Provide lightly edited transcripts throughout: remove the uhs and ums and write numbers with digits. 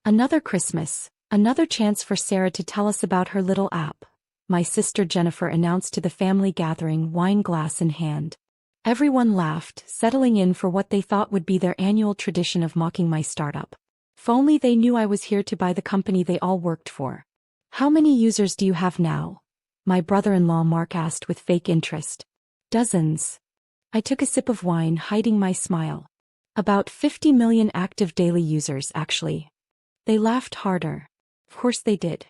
Another Christmas, another chance for Sarah to tell us about her little app, my sister Jennifer announced to the family gathering, wine glass in hand. Everyone laughed, settling in for what they thought would be their annual tradition of mocking my startup. If only they knew I was here to buy the company they all worked for. How many users do you have now? My brother-in-law Mark asked with fake interest. Dozens. I took a sip of wine, hiding my smile. About 50 million active daily users, actually. They laughed harder. Of course they did.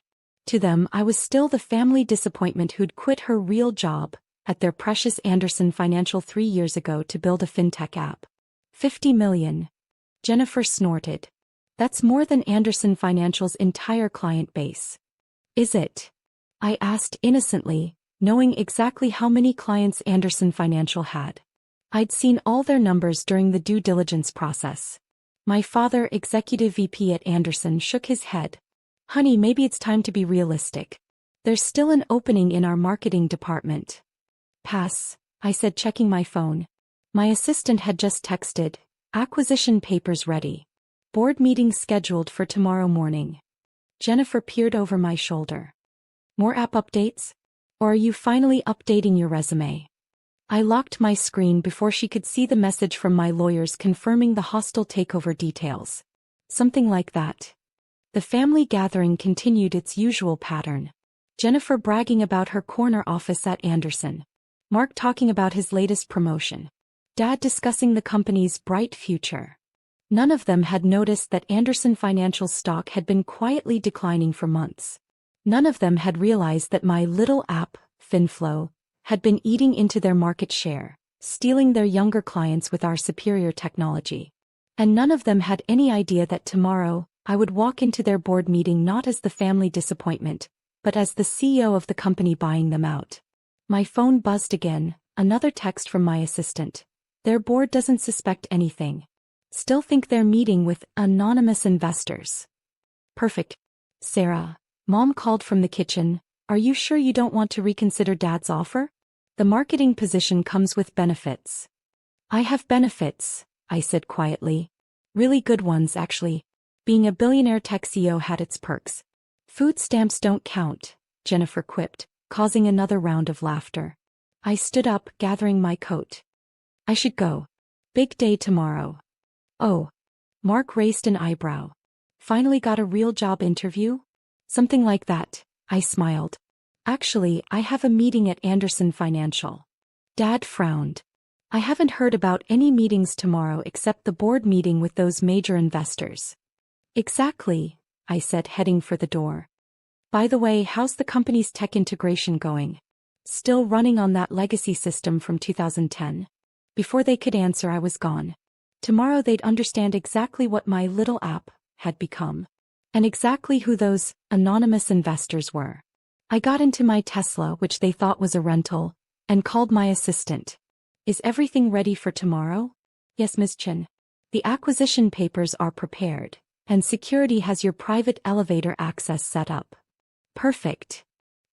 To them, I was still the family disappointment who'd quit her real job at their precious Anderson Financial 3 years ago to build a fintech app. 50 million. Jennifer snorted. That's more than Anderson Financial's entire client base. Is it? I asked innocently, knowing exactly how many clients Anderson Financial had. I'd seen all their numbers during the due diligence process. My father, executive VP at Anderson, shook his head. Honey, maybe it's time to be realistic. There's still an opening in our marketing department. Pass, I said, checking my phone. My assistant had just texted, acquisition papers ready. Board meeting scheduled for tomorrow morning. Jennifer peered over my shoulder. More app updates? Or are you finally updating your resume? I locked my screen before she could see the message from my lawyers confirming the hostile takeover details. Something like that. The family gathering continued its usual pattern. Jennifer bragging about her corner office at Anderson. Mark talking about his latest promotion. Dad discussing the company's bright future. None of them had noticed that Anderson Financial stock had been quietly declining for months. None of them had realized that my little app, FinFlow, had been eating into their market share, stealing their younger clients with our superior technology. And none of them had any idea that tomorrow, I would walk into their board meeting not as the family disappointment, but as the CEO of the company buying them out. My phone buzzed again, another text from my assistant. Their board doesn't suspect anything. Still think they're meeting with anonymous investors. Perfect. Sarah, Mom called from the kitchen. Are you sure you don't want to reconsider Dad's offer? The marketing position comes with benefits. I have benefits, I said quietly. Really good ones, actually. Being a billionaire tech CEO had its perks. Food stamps don't count, Jennifer quipped, causing another round of laughter. I stood up, gathering my coat. I should go. Big day tomorrow. Oh. Mark raised an eyebrow. Finally got a real job interview? Something like that, I smiled. Actually, I have a meeting at Anderson Financial. Dad frowned. I haven't heard about any meetings tomorrow except the board meeting with those major investors. Exactly, I said, heading for the door. By the way, how's the company's tech integration going? Still running on that legacy system from 2010? Before they could answer, I was gone. Tomorrow they'd understand exactly what my little app had become. And exactly who those anonymous investors were. I got into my Tesla, which they thought was a rental, and called my assistant. Is everything ready for tomorrow? Yes, Ms. Chin. The acquisition papers are prepared, and security has your private elevator access set up. Perfect.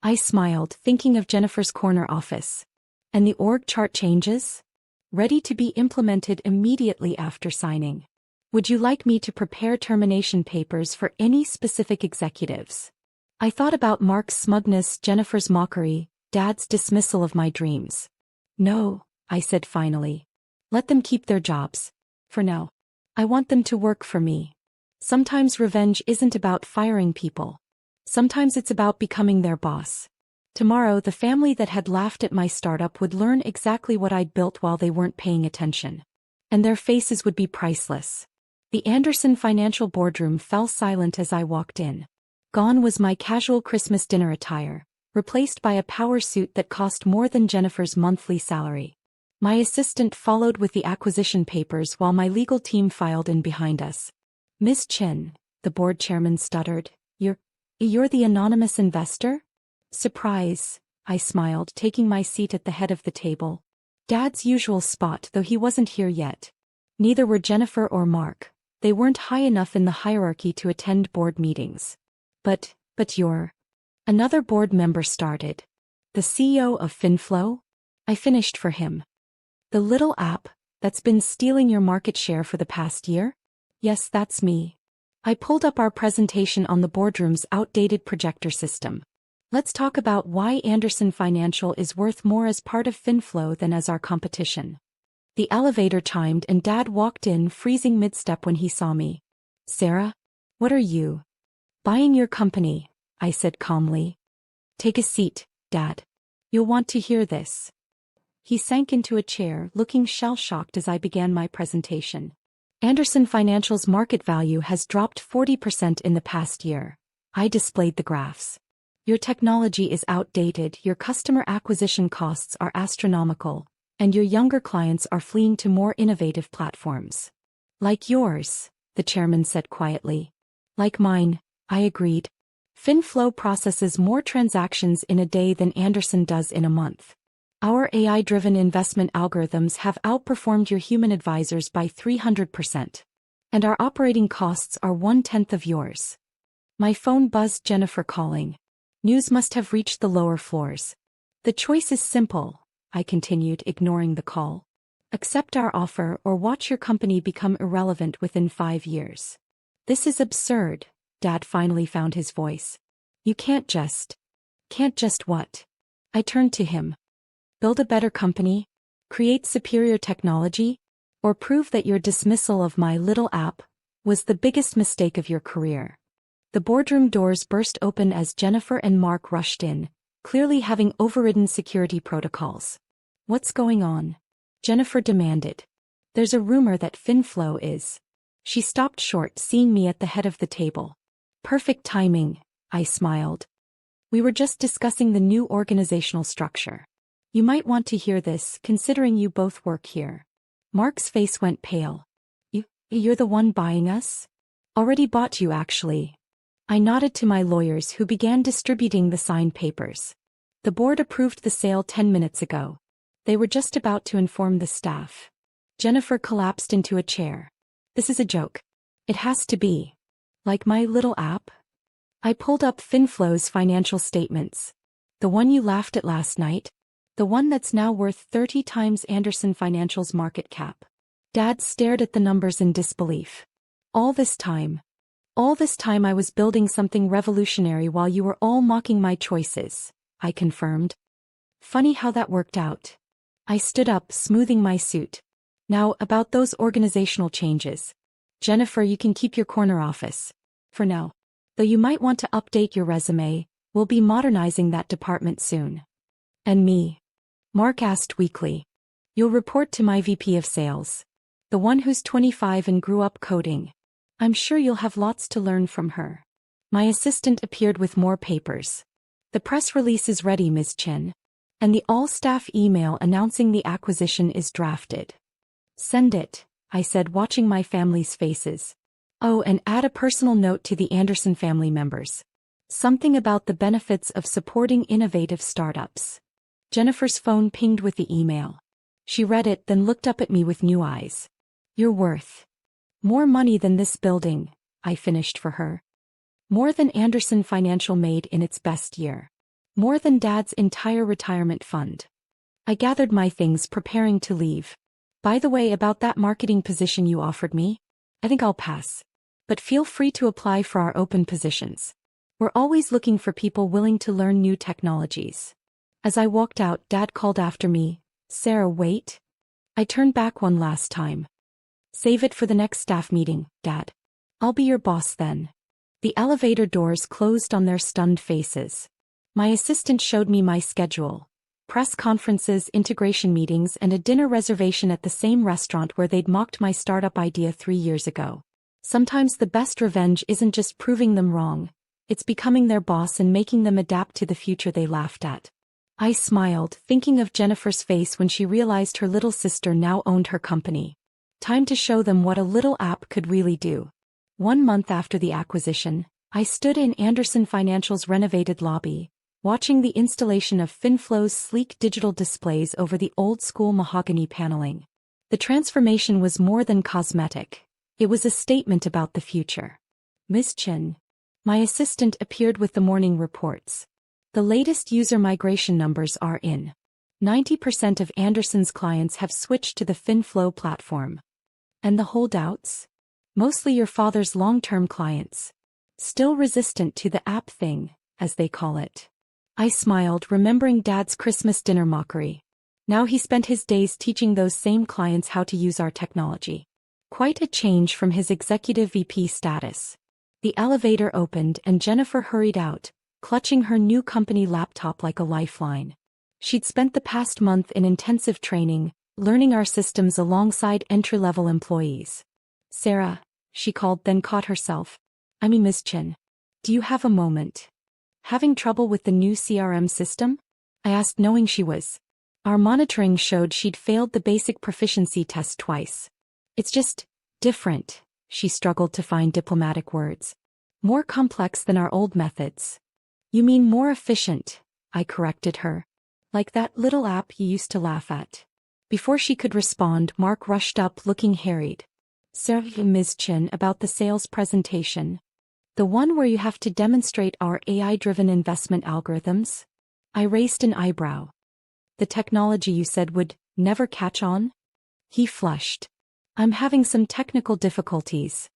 I smiled, thinking of Jennifer's corner office. And the org chart changes? Ready to be implemented immediately after signing. Would you like me to prepare termination papers for any specific executives? I thought about Mark's smugness, Jennifer's mockery, Dad's dismissal of my dreams. No, I said finally. Let them keep their jobs. For now. I want them to work for me. Sometimes revenge isn't about firing people. Sometimes it's about becoming their boss. Tomorrow, the family that had laughed at my startup would learn exactly what I'd built while they weren't paying attention. And their faces would be priceless. The Anderson Financial boardroom fell silent as I walked in. Gone was my casual Christmas dinner attire, replaced by a power suit that cost more than Jennifer's monthly salary. My assistant followed with the acquisition papers while my legal team filed in behind us. Miss Chin, the board chairman stuttered, You're the anonymous investor? Surprise, I smiled, taking my seat at the head of the table. Dad's usual spot, though he wasn't here yet. Neither were Jennifer or Mark. They weren't high enough in the hierarchy to attend board meetings. But you're... Another board member started. The CEO of FinFlow? I finished for him. The little app that's been stealing your market share for the past year? Yes, that's me. I pulled up our presentation on the boardroom's outdated projector system. Let's talk about why Anderson Financial is worth more as part of FinFlow than as our competition. The elevator chimed and Dad walked in, freezing mid-step when he saw me. Sarah? What are you? Buying your company, I said calmly. Take a seat, Dad. You'll want to hear this. He sank into a chair, looking shell-shocked as I began my presentation. Anderson Financial's market value has dropped 40% in the past year. I displayed the graphs. Your technology is outdated, your customer acquisition costs are astronomical, and your younger clients are fleeing to more innovative platforms. Like yours, the chairman said quietly. Like mine, I agreed. FinFlow processes more transactions in a day than Anderson does in a month. Our AI-driven investment algorithms have outperformed your human advisors by 300%. And our operating costs are 1/10 of yours. My phone buzzed. Jennifer calling. News must have reached the lower floors. The choice is simple, I continued, ignoring the call. Accept our offer or watch your company become irrelevant within 5 years. This is absurd, Dad finally found his voice. You can't just what? I turned to him. Build a better company? Create superior technology? Or prove that your dismissal of my little app was the biggest mistake of your career? The boardroom doors burst open as Jennifer and Mark rushed in, clearly having overridden security protocols. What's going on? Jennifer demanded. There's a rumor that FinFlow is. She stopped short, seeing me at the head of the table. Perfect timing, I smiled. We were just discussing the new organizational structure. You might want to hear this, considering you both work here. Mark's face went pale. You're the one buying us? Already bought you, actually. I nodded to my lawyers, who began distributing the signed papers. The board approved the sale 10 minutes ago. They were just about to inform the staff. Jennifer collapsed into a chair. This is a joke. It has to be. Like my little app? I pulled up FinFlow's financial statements. The one you laughed at last night? The one that's now worth 30 times Anderson Financial's market cap. Dad stared at the numbers in disbelief. All this time I was building something revolutionary while you were all mocking my choices, I confirmed. Funny how that worked out. I stood up, smoothing my suit. Now, about those organizational changes. Jennifer, you can keep your corner office. For now. Though you might want to update your resume, we'll be modernizing that department soon. And me? Mark asked weakly. You'll report to my VP of sales. The one who's 25 and grew up coding. I'm sure you'll have lots to learn from her. My assistant appeared with more papers. The press release is ready, Ms. Chen. And the all-staff email announcing the acquisition is drafted. Send it, I said, watching my family's faces. Oh, and add a personal note to the Anderson family members. Something about the benefits of supporting innovative startups. Jennifer's phone pinged with the email. She read it, then looked up at me with new eyes. You're worth more money than this building, I finished for her. More than Anderson Financial made in its best year. More than Dad's entire retirement fund. I gathered my things, preparing to leave. By the way, about that marketing position you offered me, I think I'll pass. But feel free to apply for our open positions. We're always looking for people willing to learn new technologies. As I walked out, Dad called after me, Sarah, wait. I turned back one last time. Save it for the next staff meeting, Dad. I'll be your boss then. The elevator doors closed on their stunned faces. My assistant showed me my schedule. Press conferences, integration meetings, and a dinner reservation at the same restaurant where they'd mocked my startup idea 3 years ago. Sometimes the best revenge isn't just proving them wrong, it's becoming their boss and making them adapt to the future they laughed at. I smiled, thinking of Jennifer's face when she realized her little sister now owned her company. Time to show them what a little app could really do. 1 month after the acquisition, I stood in Anderson Financial's renovated lobby, watching the installation of FinFlow's sleek digital displays over the old-school mahogany paneling. The transformation was more than cosmetic. It was a statement about the future. Ms. Chen. My assistant appeared with the morning reports. The latest user migration numbers are in. 90% of Anderson's clients have switched to the FinFlow platform. And the holdouts? Mostly your father's long-term clients. Still resistant to the app thing, as they call it. I smiled, remembering Dad's Christmas dinner mockery. Now he spent his days teaching those same clients how to use our technology. Quite a change from his executive VP status. The elevator opened and Jennifer hurried out, clutching her new company laptop like a lifeline. She'd spent the past month in intensive training, learning our systems alongside entry-level employees. "Sarah," she called, then caught herself. "I mean, Ms. Chin. Do you have a moment? Having trouble with the new CRM system?" I asked, knowing she was. Our monitoring showed she'd failed the basic proficiency test twice. "It's just different," she struggled to find diplomatic words. "More complex than our old methods." "You mean more efficient," I corrected her. "Like that little app you used to laugh at." Before she could respond, Mark rushed up, looking harried. "Sir, Ms. Chin, about the sales presentation. The one where you have to demonstrate our AI-driven investment algorithms?" I raised an eyebrow. "The technology you said would never catch on?" He flushed. "I'm having some technical difficulties.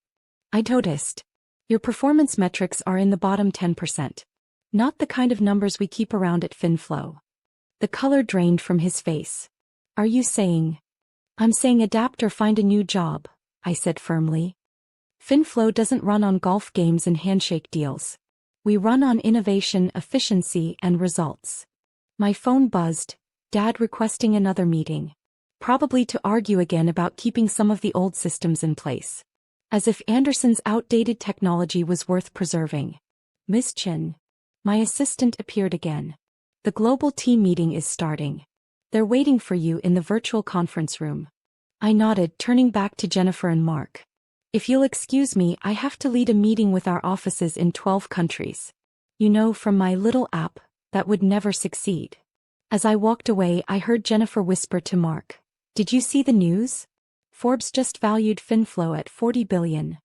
I noticed. Your performance metrics are in the bottom 10%. Not the kind of numbers we keep around at FinFlow." The color drained from his face. "Are you saying?" "I'm saying adapt or find a new job," I said firmly. FinFlow doesn't run on golf games and handshake deals. We run on innovation, efficiency, and results. My phone buzzed, Dad requesting another meeting. Probably to argue again about keeping some of the old systems in place. As if Anderson's outdated technology was worth preserving. "Miss Chin." My assistant appeared again. "The global team meeting is starting. They're waiting for you in the virtual conference room." I nodded, turning back to Jennifer and Mark. "If you'll excuse me, I have to lead a meeting with our offices in 12 countries. You know, from my little app, that would never succeed." As I walked away, I heard Jennifer whisper to Mark, "Did you see the news? Forbes just valued FinFlow at $40 billion.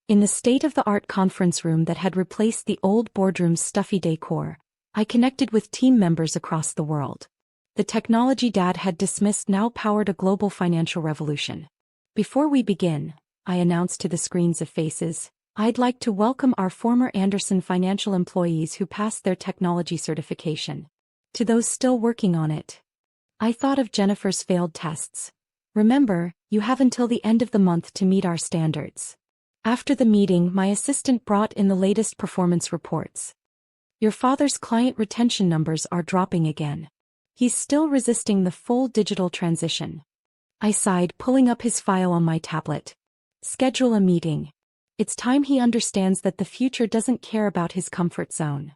In the state-of-the-art conference room that had replaced the old boardroom's stuffy decor, I connected with team members across the world. The technology Dad had dismissed now powered a global financial revolution. "Before we begin," I announced to the screens of faces, "I'd like to welcome our former Anderson financial employees who passed their technology certification. To those still working on it." I thought of Jennifer's failed tests. "Remember, you have until the end of the month to meet our standards." After the meeting, my assistant brought in the latest performance reports. "Your father's client retention numbers are dropping again. He's still resisting the full digital transition." I sighed, pulling up his file on my tablet. "Schedule a meeting. It's time he understands that the future doesn't care about his comfort zone."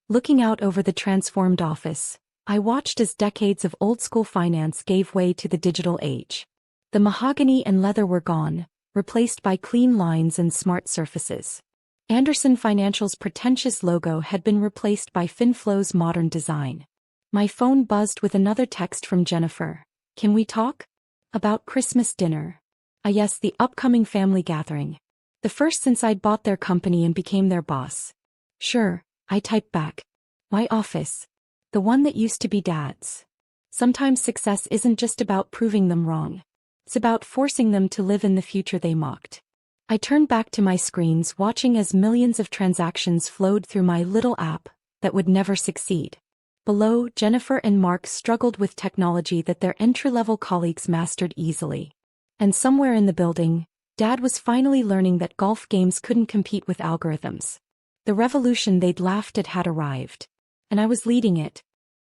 Looking out over the transformed office, I watched as decades of old-school finance gave way to the digital age. The mahogany and leather were gone, replaced by clean lines and smart surfaces. Anderson Financial's pretentious logo had been replaced by FinFlow's modern design. My phone buzzed with another text from Jennifer. "Can we talk?" "About Christmas dinner." Yes, the upcoming family gathering. The first since I'd bought their company and became their boss. "Sure," I typed back. "My office. The one that used to be Dad's." Sometimes success isn't just about proving them wrong. It's about forcing them to live in the future they mocked. I turned back to my screens, watching as millions of transactions flowed through my little app that would never succeed. Below, Jennifer and Mark struggled with technology that their entry-level colleagues mastered easily. And somewhere in the building, Dad was finally learning that golf games couldn't compete with algorithms. The revolution they'd laughed at had arrived. And I was leading it,